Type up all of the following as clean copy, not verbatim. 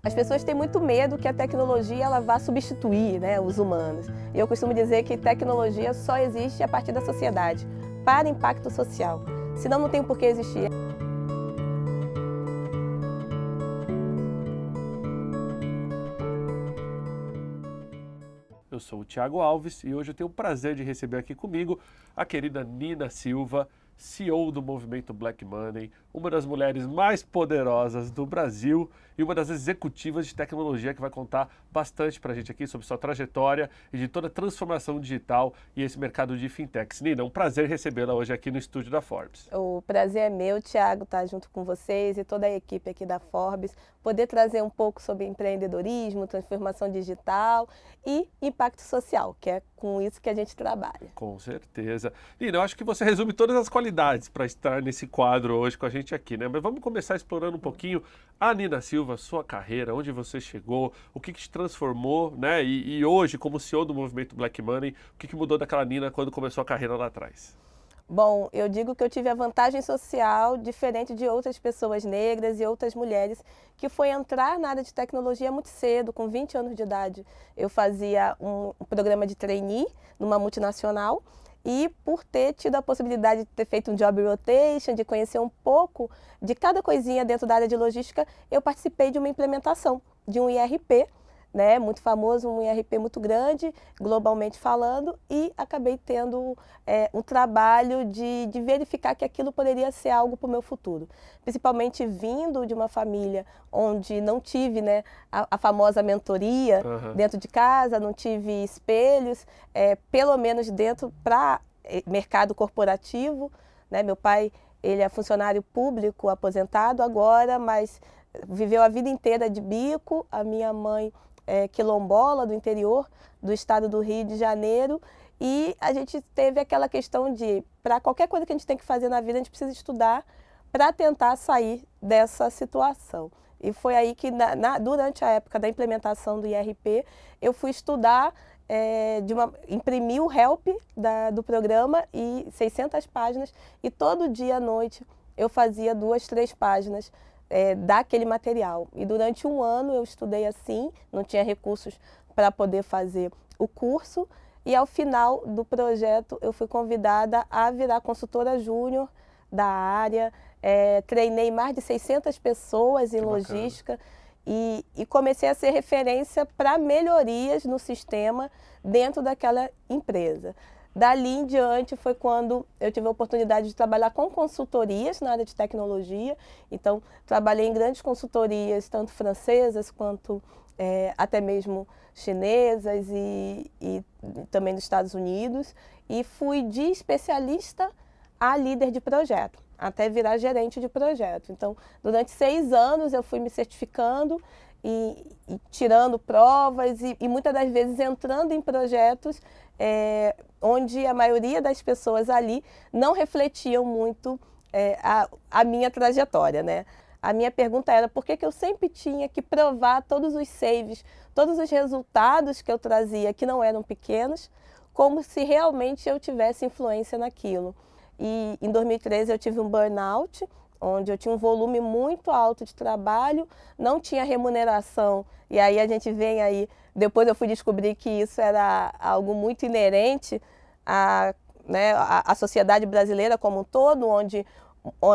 As pessoas têm muito medo que a tecnologia ela vá substituir, né, os humanos. E eu costumo dizer que tecnologia só existe a partir da sociedade, para impacto social. Senão não tem por que existir. Eu sou o Thiago Alves e hoje eu tenho o prazer de receber aqui comigo a querida Nina Silva, CEO do movimento Black Money, uma das mulheres mais poderosas do Brasil e uma das executivas de tecnologia que vai contar bastante para a gente aqui sobre sua trajetória e de toda a transformação digital e esse mercado de fintechs. Nina, é um prazer recebê-la hoje aqui no estúdio da Forbes. O prazer é meu, Thiago, estar junto com vocês e toda a equipe aqui da Forbes, poder trazer um pouco sobre empreendedorismo, transformação digital e impacto social, que é com isso que a gente trabalha. Com certeza. Nina, eu acho que você resume todas as qualidades para estar nesse quadro hoje com a gente aqui, né? Mas vamos começar explorando um pouquinho a Nina Silva, sua carreira, onde você chegou, o que te transformou, né? E hoje, como CEO do movimento Black Money, o que mudou daquela Nina quando começou a carreira lá atrás? Bom, eu digo que eu tive a vantagem social diferente de outras pessoas negras e outras mulheres, que foi entrar na área de tecnologia muito cedo, com 20 anos de idade. Eu fazia um programa de trainee numa multinacional e por ter tido a possibilidade de ter feito um job rotation, de conhecer um pouco de cada coisinha dentro da área de logística, eu participei de uma implementação de um IRP, né, muito famoso, um IRP muito grande, globalmente falando, e acabei tendo um trabalho de verificar que aquilo poderia ser algo para o meu futuro. Principalmente vindo de uma família onde não tive, né, a famosa mentoria dentro de casa, não tive espelhos, pelo menos dentro para mercado corporativo, né? Meu pai, ele é funcionário público aposentado agora, mas viveu a vida inteira de bico. A minha mãe quilombola do interior do estado do Rio de Janeiro, e a gente teve aquela questão de, para qualquer coisa que a gente tem que fazer na vida, a gente precisa estudar para tentar sair dessa situação. E foi aí que, durante a época da implementação do IRP, eu fui estudar, imprimi o help do programa, e 600 páginas, e todo dia à noite eu fazia 2, 3 páginas daquele material. E durante um ano eu estudei assim, não tinha recursos para poder fazer o curso, e ao final do projeto eu fui convidada a virar consultora júnior da área, treinei mais de 600 pessoas em logística e comecei a ser referência para melhorias no sistema dentro daquela empresa. Dali em diante foi quando eu tive a oportunidade de trabalhar com consultorias na área de tecnologia. Então, trabalhei em grandes consultorias, tanto francesas quanto até mesmo chinesas e também dos Estados Unidos. E fui de especialista a líder de projeto, até virar gerente de projeto. Então, durante 6 anos eu fui me certificando e tirando provas e muitas das vezes entrando em projetos onde a maioria das pessoas ali não refletiam muito a minha trajetória, né? A minha pergunta era por que eu sempre tinha que provar todos os saves, todos os resultados que eu trazia, que não eram pequenos, como se realmente eu tivesse influência naquilo. E em 2013 eu tive um burnout, onde eu tinha um volume muito alto de trabalho, não tinha remuneração, e aí a gente vem aí, depois eu fui descobrir que isso era algo muito inerente à sociedade brasileira como um todo, onde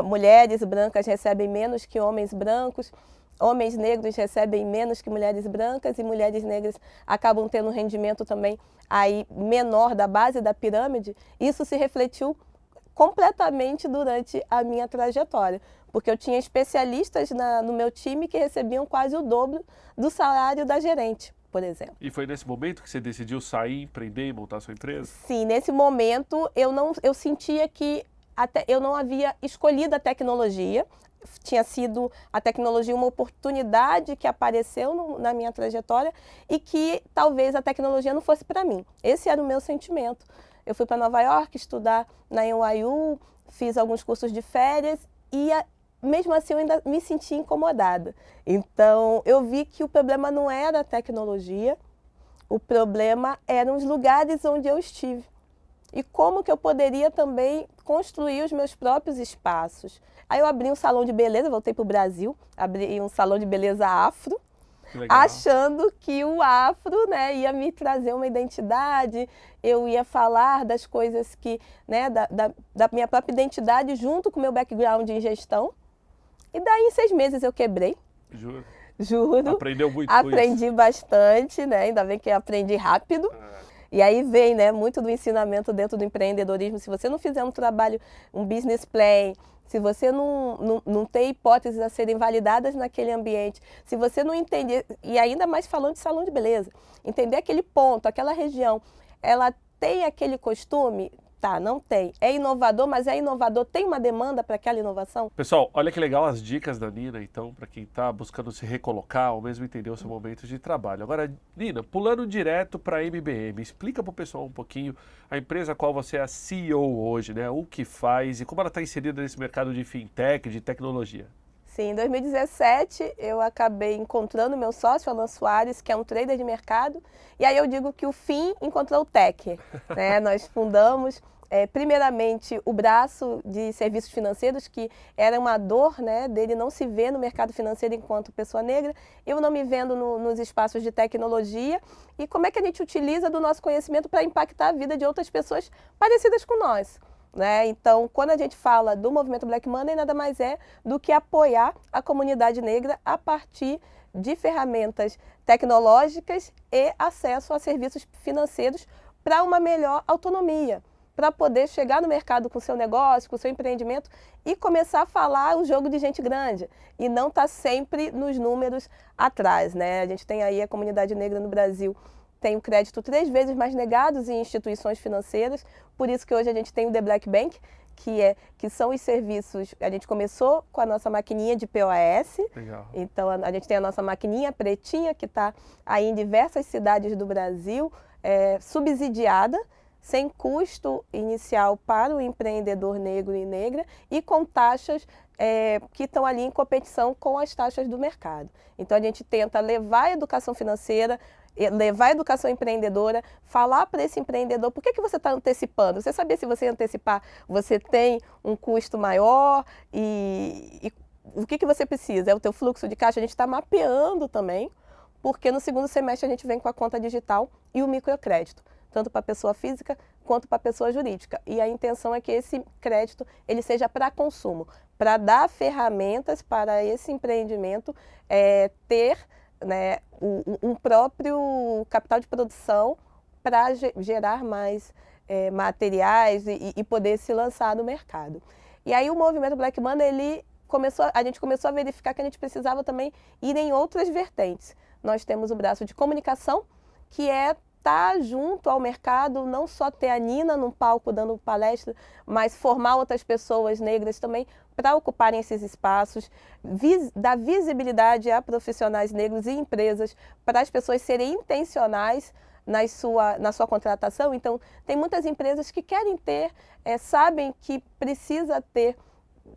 mulheres brancas recebem menos que homens brancos, homens negros recebem menos que mulheres brancas, e mulheres negras acabam tendo um rendimento também aí menor da base da pirâmide. Isso se refletiu completamente durante a minha trajetória, porque eu tinha especialistas no meu time que recebiam quase o dobro do salário da gerente, por exemplo. E foi nesse momento que você decidiu sair, empreender e montar a sua empresa? Sim, nesse momento eu sentia que eu não havia escolhido a tecnologia, tinha sido a tecnologia uma oportunidade que apareceu na minha trajetória e que talvez a tecnologia não fosse para mim. Esse era o meu sentimento. Eu fui para Nova York estudar na NYU, fiz alguns cursos de férias e mesmo assim eu ainda me sentia incomodada. Então eu vi que o problema não era a tecnologia, o problema eram os lugares onde eu estive. E como que eu poderia também construir os meus próprios espaços. Aí eu abri um salão de beleza, voltei para o Brasil, abri um salão de beleza afro, Legal. achando que o afro, né, ia me trazer uma identidade, eu ia falar das coisas que, né, da minha própria identidade junto com o meu background em gestão. E daí em 6 meses eu quebrei, Juro. juro. Aprendeu muito com isso. Aprendi bastante, né? Ainda bem que eu aprendi rápido. E aí vem, né, muito do ensinamento dentro do empreendedorismo. Se você não fizer um trabalho, um business plan, se você não tem hipóteses a serem validadas naquele ambiente, se você não entender, e ainda mais falando de salão de beleza, entender aquele ponto, aquela região, ela tem aquele costume? Tá, não tem. É inovador, mas é inovador, tem uma demanda para aquela inovação? Pessoal, olha que legal as dicas da Nina, então, para quem está buscando se recolocar ou mesmo entender o seu momento de trabalho. Agora, Nina, pulando direto para a MBM, explica para o pessoal um pouquinho a empresa a qual você é a CEO hoje, né? O que faz e como ela está inserida nesse mercado de fintech, de tecnologia. Sim, em 2017 eu acabei encontrando meu sócio, Alan Soares, que é um trader de mercado, e aí eu digo que o fim encontrou o tech, né? Nós fundamos primeiramente o braço de serviços financeiros, que era uma dor, né, dele não se ver no mercado financeiro enquanto pessoa negra, eu não me vendo nos espaços de tecnologia, e como é que a gente utiliza do nosso conhecimento para impactar a vida de outras pessoas parecidas com nós. Né? Então, quando a gente fala do movimento Black Money, nada mais é do que apoiar a comunidade negra a partir de ferramentas tecnológicas e acesso a serviços financeiros para uma melhor autonomia, para poder chegar no mercado com o seu negócio, com o seu empreendimento e começar a falar o jogo de gente grande e não estar sempre nos números atrás. Né? A gente tem aí a comunidade negra no Brasil, tem o crédito 3 vezes mais negados em instituições financeiras, por isso que hoje a gente tem o The Black Bank, que são os serviços, a gente começou com a nossa maquininha de POS, Legal. Então a gente tem a nossa maquininha pretinha, que está aí em diversas cidades do Brasil, subsidiada, sem custo inicial para o empreendedor negro e negra e com taxas que estão ali em competição com as taxas do mercado. Então a gente tenta levar a educação financeira, levar a educação empreendedora, falar para esse empreendedor por que você está antecipando. Você sabia se você antecipar, você tem um custo maior e o que você precisa? É o teu fluxo de caixa, a gente está mapeando também, porque no segundo semestre a gente vem com a conta digital e o microcrédito, tanto para pessoa física quanto para pessoa jurídica. E a intenção é que esse crédito ele seja para consumo, para dar ferramentas para esse empreendimento ter, né, um próprio capital de produção para gerar mais materiais e poder se lançar no mercado. E aí o movimento Black Money, a gente começou a verificar que a gente precisava também ir em outras vertentes. Nós temos o braço de comunicação, que estar junto ao mercado, não só ter a Nina num palco dando palestra, mas formar outras pessoas negras também para ocuparem esses espaços, dar visibilidade a profissionais negros e empresas para as pessoas serem intencionais na sua contratação. Então, tem muitas empresas que querem ter, sabem que precisa ter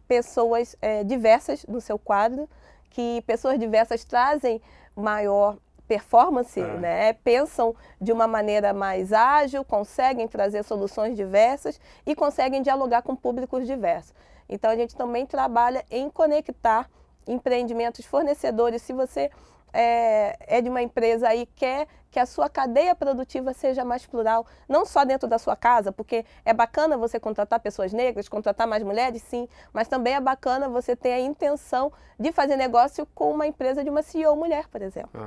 pessoas diversas no seu quadro, que pessoas diversas trazem maior performance, né? Pensam de uma maneira mais ágil, conseguem trazer soluções diversas e conseguem dialogar com públicos diversos. Então a gente também trabalha em conectar empreendimentos, fornecedores. Se você é de uma empresa e quer que a sua cadeia produtiva seja mais plural, não só dentro da sua casa, porque é bacana você contratar pessoas negras, contratar mais mulheres, sim, mas também é bacana você ter a intenção de fazer negócio com uma empresa de uma CEO mulher, por exemplo.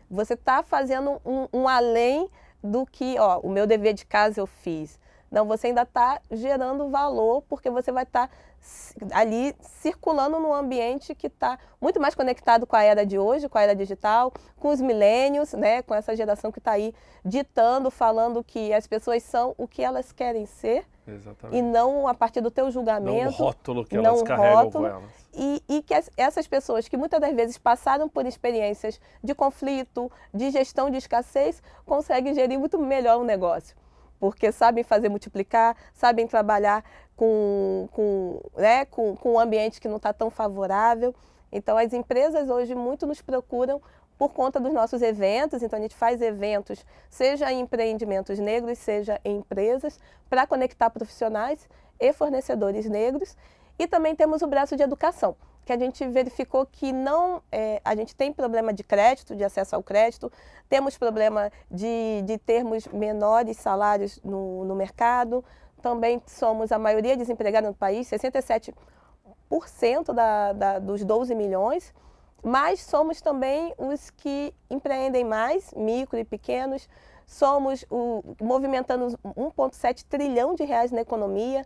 Você está fazendo um além do que, o meu dever de casa eu fiz. Não, você ainda está gerando valor, porque você vai estar ali circulando num ambiente que está muito mais conectado com a era de hoje, com a era digital, com os millennials, né, com essa geração que está aí ditando, falando que as pessoas são o que elas querem ser. Exatamente. E não a partir do teu julgamento. Não o rótulo que elas carregam com elas. E que essas pessoas que muitas das vezes passaram por experiências de conflito, de gestão de escassez, conseguem gerir muito melhor o negócio. Porque sabem fazer multiplicar, sabem trabalhar com um ambiente que não está tão favorável. Então, as empresas hoje muito nos procuram por conta dos nossos eventos. Então, a gente faz eventos, seja em empreendimentos negros, seja em empresas, para conectar profissionais e fornecedores negros. E também temos o braço de educação, que a gente verificou que não, a gente tem problema de crédito, de acesso ao crédito, temos problema de termos menores salários no mercado, também somos a maioria desempregada no país, 67% dos 12 milhões, mas somos também os que empreendem mais, micro e pequenos, somos movimentando 1,7 trilhão de reais na economia,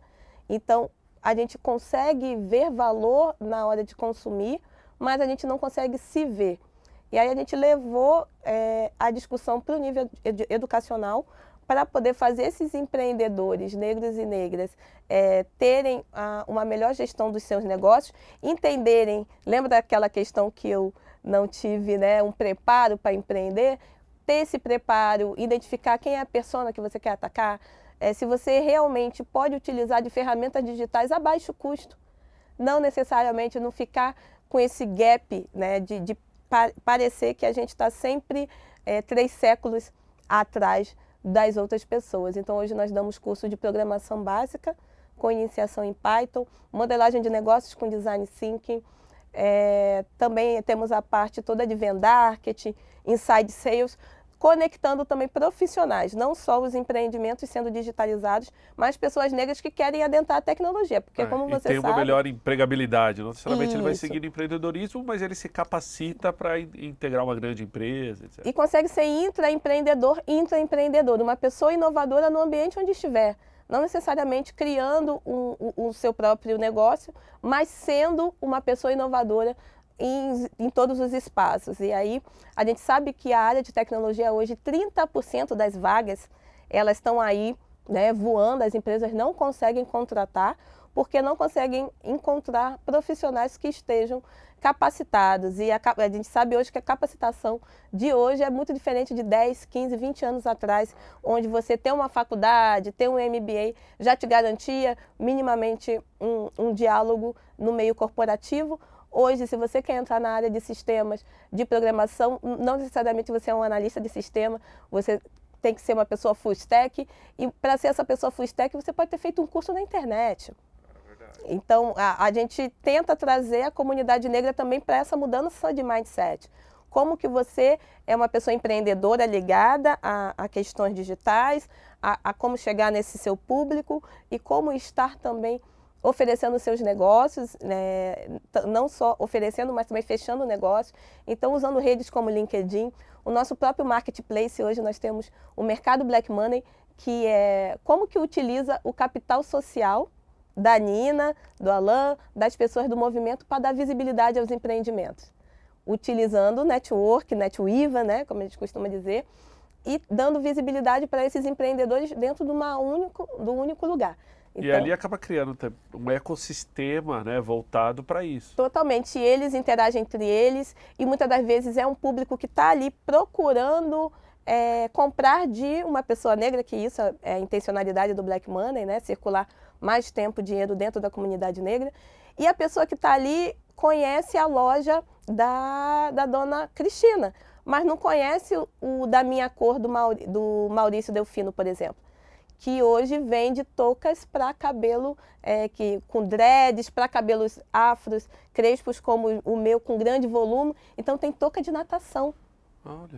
então a gente consegue ver valor na hora de consumir, mas a gente não consegue se ver. E aí a gente levou a discussão para o nível educacional para poder fazer esses empreendedores, negros e negras, terem uma melhor gestão dos seus negócios, entenderem, lembra daquela questão que eu não tive, né, um preparo para empreender? Ter esse preparo, identificar quem é a persona que você quer atacar, se você realmente pode utilizar de ferramentas digitais a baixo custo, não necessariamente não ficar com esse gap, né, de parecer que a gente está sempre 3 séculos atrás das outras pessoas. Então hoje nós damos curso de programação básica, com iniciação em Python, modelagem de negócios com design thinking, também temos a parte toda de vendarketing, inside sales, conectando também profissionais, não só os empreendimentos sendo digitalizados, mas pessoas negras que querem adentrar a tecnologia, porque como você sabe... E tem uma melhor empregabilidade, não necessariamente ele vai seguir no empreendedorismo, mas ele se capacita para integrar uma grande empresa, etc. E consegue ser intraempreendedor, uma pessoa inovadora no ambiente onde estiver, não necessariamente criando o seu próprio negócio, mas sendo uma pessoa inovadora em todos os espaços. E aí a gente sabe que a área de tecnologia hoje, 30% das vagas, elas estão aí, né, voando, as empresas não conseguem contratar porque não conseguem encontrar profissionais que estejam capacitados. E a gente sabe hoje que a capacitação de hoje é muito diferente de 10, 15, 20 anos atrás, onde você ter uma faculdade, ter um MBA, já te garantia minimamente um diálogo no meio corporativo. Hoje, se você quer entrar na área de sistemas de programação, não necessariamente você é um analista de sistema, você tem que ser uma pessoa full stack, e para ser essa pessoa full stack, você pode ter feito um curso na internet. Então, a gente tenta trazer a comunidade negra também para essa mudança de mindset. Como que você é uma pessoa empreendedora ligada a questões digitais, a como chegar nesse seu público e como estar também oferecendo seus negócios, né, não só oferecendo, mas também fechando o negócio. Então, usando redes como LinkedIn, o nosso próprio marketplace, hoje nós temos o mercado Black Money, que é como que utiliza o capital social da Nina, do Alan, das pessoas do movimento para dar visibilidade aos empreendimentos. Utilizando network, netweaver, né, como a gente costuma dizer, e dando visibilidade para esses empreendedores dentro de do único lugar. Então, e ali acaba criando um ecossistema, né, voltado para isso. Totalmente. Eles interagem entre eles e muitas das vezes é um público que está ali procurando comprar de uma pessoa negra, que isso é a intencionalidade do Black Money, né, circular mais tempo dinheiro dentro da comunidade negra. E a pessoa que está ali conhece a loja da dona Cristina, mas não conhece o da minha cor do Maurício Delfino, por exemplo, que hoje vende toucas para cabelo, com dreads, para cabelos afros, crespos como o meu, com grande volume. Então tem touca de natação,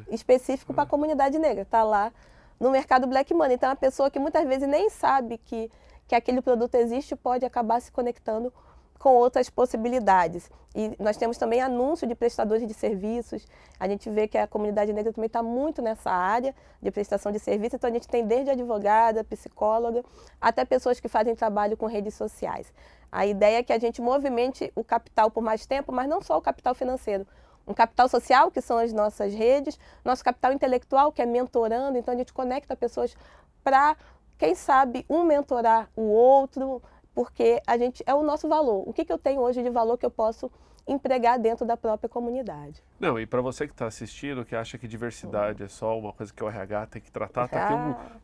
específico para a comunidade negra. Está lá no mercado Black Money. Então a pessoa que muitas vezes nem sabe que aquele produto existe pode acabar se conectando com outras possibilidades. E nós temos também anúncio de prestadores de serviços. A gente vê que a comunidade negra também está muito nessa área de prestação de serviço. Então a gente tem desde advogada, psicóloga, até pessoas que fazem trabalho com redes sociais. A ideia é que a gente movimente o capital por mais tempo, mas não só o capital financeiro. Um capital social, que são as nossas redes, nosso capital intelectual, que é mentorando. Então a gente conecta pessoas para, quem sabe, um mentorar o outro, porque é o nosso valor. O que eu tenho hoje de valor que eu posso empregar dentro da própria comunidade? Não, e para você que está assistindo, que acha que diversidade é só uma coisa que o RH tem que tratar, está aqui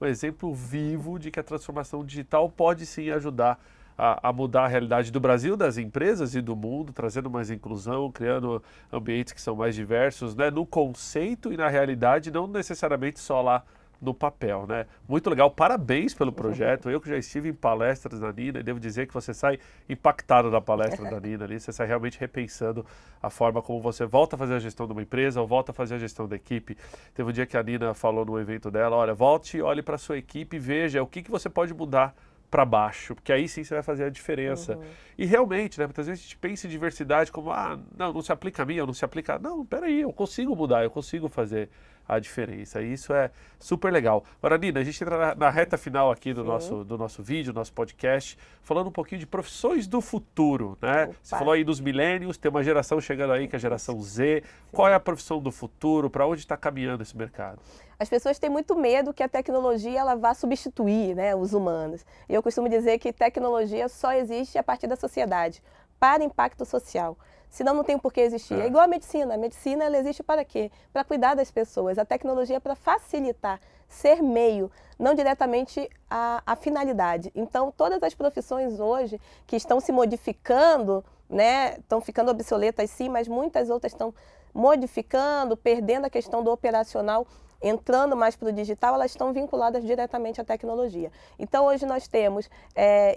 um exemplo vivo de que a transformação digital pode sim ajudar a mudar a realidade do Brasil, das empresas e do mundo, trazendo mais inclusão, criando ambientes que são mais diversos, né, no conceito e na realidade, não necessariamente só lá no papel, né? Muito legal, parabéns pelo projeto. Eu que já estive em palestras da Nina, e devo dizer que você sai impactado da palestra da Nina ali, você sai realmente repensando a forma como você volta a fazer a gestão de uma empresa ou volta a fazer a gestão da equipe. Teve um dia que a Nina falou no evento dela, olha, volte e olhe para a sua equipe e veja o que você pode mudar para baixo, porque aí sim você vai fazer a diferença. E realmente, né, muitas vezes a gente pensa em diversidade como, não se aplica a mim, ou não se aplica... Não, peraí, eu consigo mudar, eu consigo fazer a diferença. E isso é super legal. Agora, Nina, a gente entra na reta final aqui do nosso vídeo, do nosso podcast, falando um pouquinho de profissões do futuro, né? Opa. Você falou aí dos millennials, tem uma geração chegando aí, que é a geração Z. Qual é a profissão do futuro? Para onde está caminhando esse mercado? As pessoas têm muito medo que a tecnologia ela vá substituir, né, os humanos. E eu costumo dizer que tecnologia só existe a partir da sociedade, para impacto social. Senão não tem por que existir. É igual a medicina. A medicina ela existe para quê? Para cuidar das pessoas. A tecnologia é para facilitar, ser meio, não diretamente a finalidade. Então, todas as profissões hoje que estão se modificando, né, estão ficando obsoletas sim, mas muitas outras estão modificando, perdendo a questão do operacional, entrando mais para o digital, elas estão vinculadas diretamente à tecnologia. Então, hoje nós temos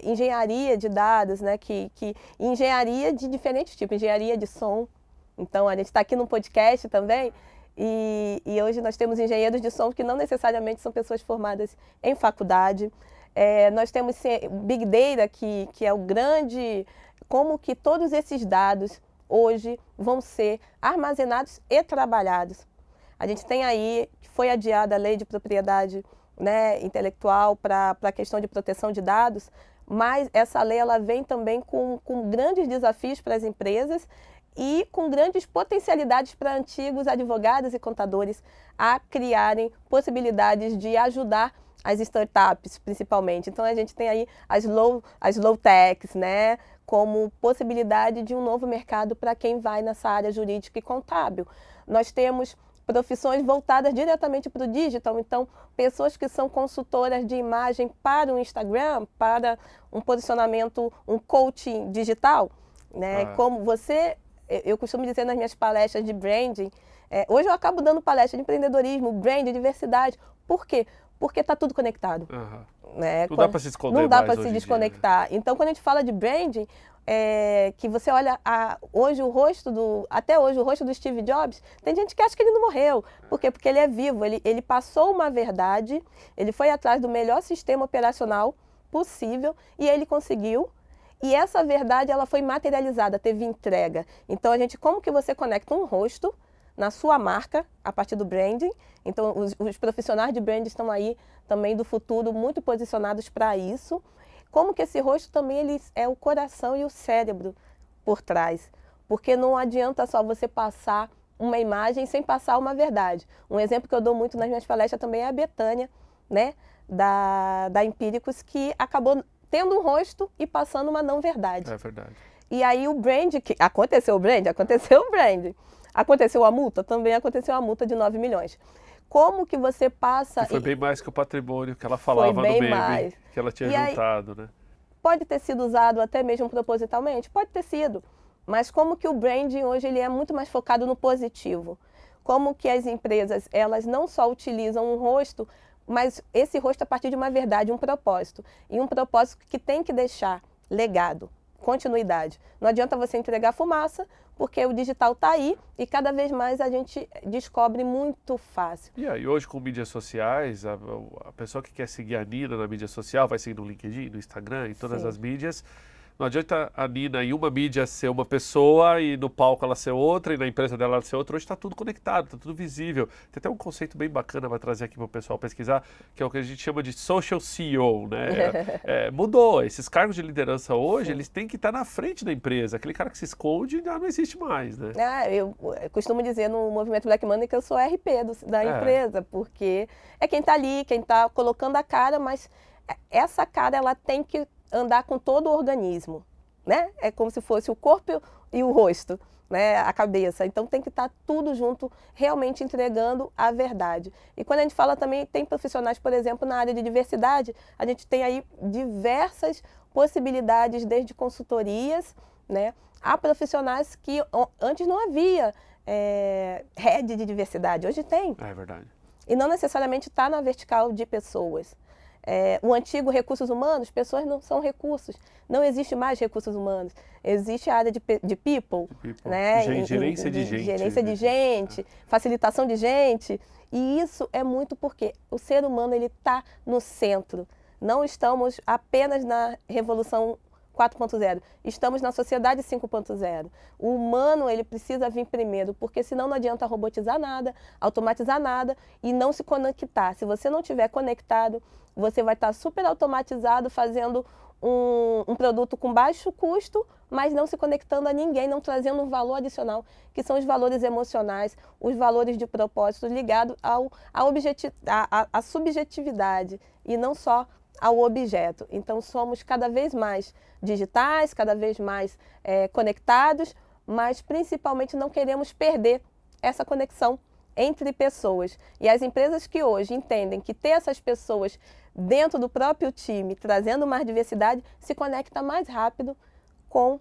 engenharia de dados, né, engenharia de diferentes tipos, engenharia de som. Então, a gente está aqui no podcast também, e hoje nós temos engenheiros de som que não necessariamente são pessoas formadas em faculdade. Nós temos Big Data, que é o grande... Como que todos esses dados hoje vão ser armazenados e trabalhados. A gente tem aí, que foi adiada a lei de propriedade, né, intelectual para a questão de proteção de dados, mas essa lei ela vem também com grandes desafios para as empresas e com grandes potencialidades para antigos advogados e contadores a criarem possibilidades de ajudar as startups, principalmente. Então, a gente tem aí as low techs, né, como possibilidade de um novo mercado para quem vai nessa área jurídica e contábil. Nós temos profissões voltadas diretamente para o digital, então pessoas que são consultoras de imagem para o Instagram, para um posicionamento, um coaching digital, né? Como eu costumo dizer nas minhas palestras de branding, hoje eu acabo dando palestra de empreendedorismo, branding, diversidade. Por quê? Porque está tudo conectado. Né? Não dá para se esconder. Não dá para se desconectar. Dia, né? Então, quando a gente fala de branding, que você olha hoje até hoje o rosto do Steve Jobs, tem gente que acha que ele não morreu. Por quê? Porque ele é vivo, ele passou uma verdade, ele foi atrás do melhor sistema operacional possível e ele conseguiu. E essa verdade ela foi materializada, teve entrega. Então, como que você conecta um rosto na sua marca, a partir do branding? Então, os profissionais de branding estão aí também do futuro muito posicionados para isso. Como que esse rosto também ele é o coração e o cérebro por trás. Porque não adianta só você passar uma imagem sem passar uma verdade. Um exemplo que eu dou muito nas minhas palestras também é a Betânia, né, da Empíricos, que acabou tendo um rosto e passando uma não verdade. É verdade. E aí o brand, aconteceu o brand. Aconteceu a multa? Também aconteceu a multa de 9 milhões. Como que você passa... Que foi bem mais que o patrimônio que ela falava no meme, mais. Que ela tinha juntado, né? Pode ter sido usado até mesmo propositalmente? Pode ter sido. Mas como que o branding hoje ele é muito mais focado no positivo? Como que as empresas, elas não só utilizam um rosto, mas esse rosto a partir de uma verdade, um propósito. E um propósito que tem que deixar legado, continuidade. Não adianta você entregar fumaça, porque o digital está aí e cada vez mais a gente descobre muito fácil. E aí, hoje com mídias sociais, a pessoa que quer seguir a Nina na mídia social vai seguir no LinkedIn, no Instagram, em todas as mídias. Não adianta a Nina em uma mídia ser uma pessoa e no palco ela ser outra e na empresa dela ela ser outra. Hoje está tudo conectado, está tudo visível. Tem até um conceito bem bacana para trazer aqui para o pessoal pesquisar, que é o que a gente chama de social CEO, né? Mudou. Esses cargos de liderança hoje, eles têm que estar na frente da empresa. Aquele cara que se esconde já não existe mais, né? Eu costumo dizer no movimento Black Money que eu sou RP da empresa, porque é quem está ali, quem está colocando a cara, mas essa cara ela tem que andar com todo o organismo, né? É como se fosse o corpo e o rosto, né? A cabeça. Então tem que estar tudo junto, realmente entregando a verdade. E quando a gente fala também, tem profissionais, por exemplo, na área de diversidade, a gente tem aí diversas possibilidades, desde consultorias, né? Há profissionais que antes não havia rede de diversidade, hoje tem. É verdade. E não necessariamente está na vertical de pessoas. O antigo recursos humanos, pessoas não são recursos. Não existe mais recursos humanos. Existe a área de people, né? Gerência de gente. Gerência de gente, facilitação de gente. E isso é muito porque o ser humano está no centro. Não estamos apenas na revolução 4.0. Estamos na sociedade 5.0. O humano, ele precisa vir primeiro, porque senão não adianta robotizar nada, automatizar nada e não se conectar. Se você não estiver conectado, você vai estar super automatizado, fazendo um produto com baixo custo, mas não se conectando a ninguém, não trazendo um valor adicional, que são os valores emocionais, os valores de propósito ligados à subjetividade e não só ao objeto. Então, somos cada vez mais digitais, cada vez mais conectados, mas principalmente não queremos perder essa conexão entre pessoas. E as empresas que hoje entendem que ter essas pessoas dentro do próprio time, trazendo mais diversidade, se conecta mais rápido com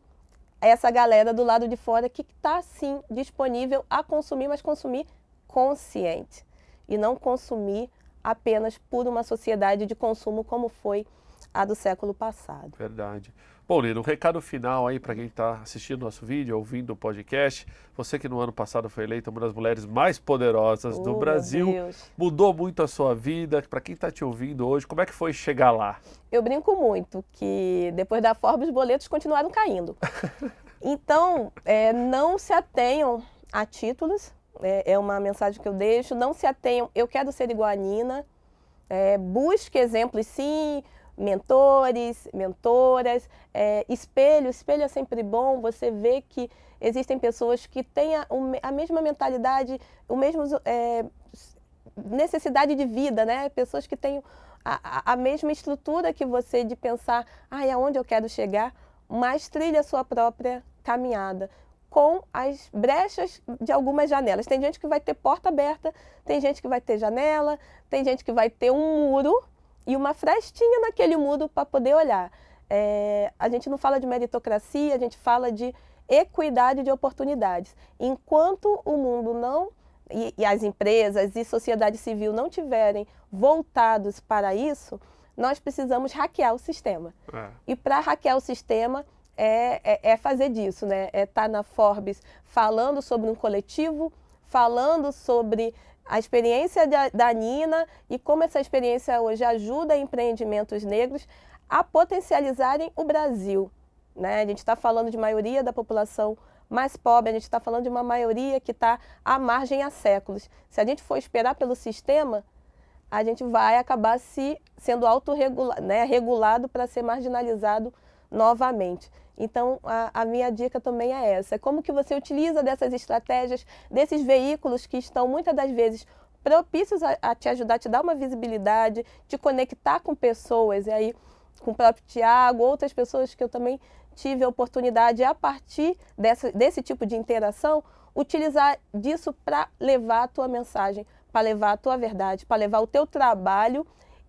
essa galera do lado de fora que está, sim, disponível a consumir, mas consumir consciente. E não consumir apenas por uma sociedade de consumo como foi a do século passado. Verdade. Bom, Nina, um recado final aí para quem está assistindo nosso vídeo, ouvindo o podcast. Você que no ano passado foi eleita uma das mulheres mais poderosas do Brasil, mudou muito a sua vida. Para quem está te ouvindo hoje, como é que foi chegar lá? Eu brinco muito que depois da Forbes os boletos continuaram caindo. Então, não se atenham a títulos. É uma mensagem que eu deixo. Não se atenham, eu quero ser igual a Nina. Busque exemplos, sim, mentores, mentoras, espelho é sempre bom. Você vê que existem pessoas que têm a mesma mentalidade, o mesmo necessidade de vida, né? Pessoas que têm a mesma estrutura que você de pensar, aonde eu quero chegar, mas trilha a sua própria caminhada com as brechas de algumas janelas. Tem gente que vai ter porta aberta, tem gente que vai ter janela, tem gente que vai ter um muro e uma frestinha naquele muro para poder olhar. A gente não fala de meritocracia, a gente fala de equidade de oportunidades. Enquanto o mundo não, e as empresas e sociedade civil não tiverem voltados para isso, nós precisamos hackear o sistema. E para hackear o sistema, fazer disso, né? Estar na Forbes falando sobre um coletivo, falando sobre a experiência da Nina e como essa experiência hoje ajuda empreendimentos negros a potencializarem o Brasil, né? A gente está falando de maioria da população mais pobre, a gente está falando de uma maioria que está à margem há séculos. Se a gente for esperar pelo sistema, a gente vai acabar sendo regulado para ser marginalizado novamente. Então, a minha dica também é essa. Como que você utiliza dessas estratégias, desses veículos que estão muitas das vezes propícios a te ajudar, a te dar uma visibilidade, te conectar com pessoas, e aí com o próprio Tiago, outras pessoas que eu também tive a oportunidade, a partir desse tipo de interação, utilizar disso para levar a tua mensagem, para levar a tua verdade, para levar o teu trabalho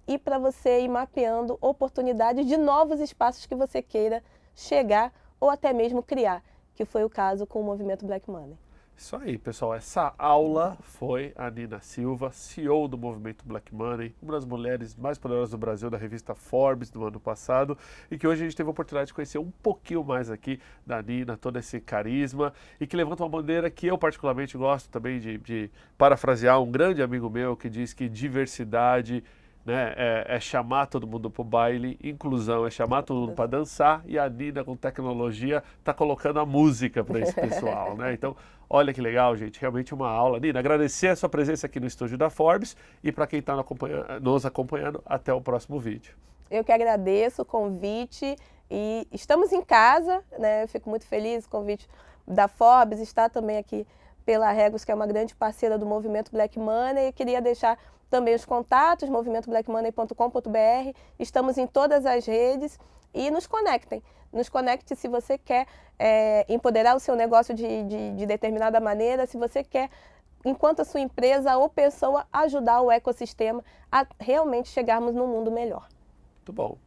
e para você ir mapeando oportunidades de novos espaços que você queira chegar ou até mesmo criar, que foi o caso com o movimento Black Money. Isso aí, pessoal. Essa aula foi a Nina Silva, CEO do movimento Black Money, uma das mulheres mais poderosas do Brasil, da revista Forbes do ano passado, e que hoje a gente teve a oportunidade de conhecer um pouquinho mais aqui da Nina, todo esse carisma, e que levanta uma bandeira que eu particularmente gosto também de parafrasear um grande amigo meu que diz que diversidade, né, é chamar todo mundo para o baile, inclusão é chamar todo mundo para dançar, e a Nina com tecnologia está colocando a música para esse pessoal, né? Então, olha que legal, gente, realmente uma aula. Nina, agradecer a sua presença aqui no estúdio da Forbes, e para quem está nos acompanhando, até o próximo vídeo. Eu que agradeço o convite e estamos em casa, né? Eu fico muito feliz com o convite da Forbes, está também aqui pela Regus, que é uma grande parceira do movimento Black Money, e queria deixar também os contatos, movimentoblackmoney.com.br, estamos em todas as redes e nos conectem. Nos conecte se você quer empoderar o seu negócio de determinada maneira, se você quer, enquanto a sua empresa ou pessoa, ajudar o ecossistema a realmente chegarmos num mundo melhor. Muito bom.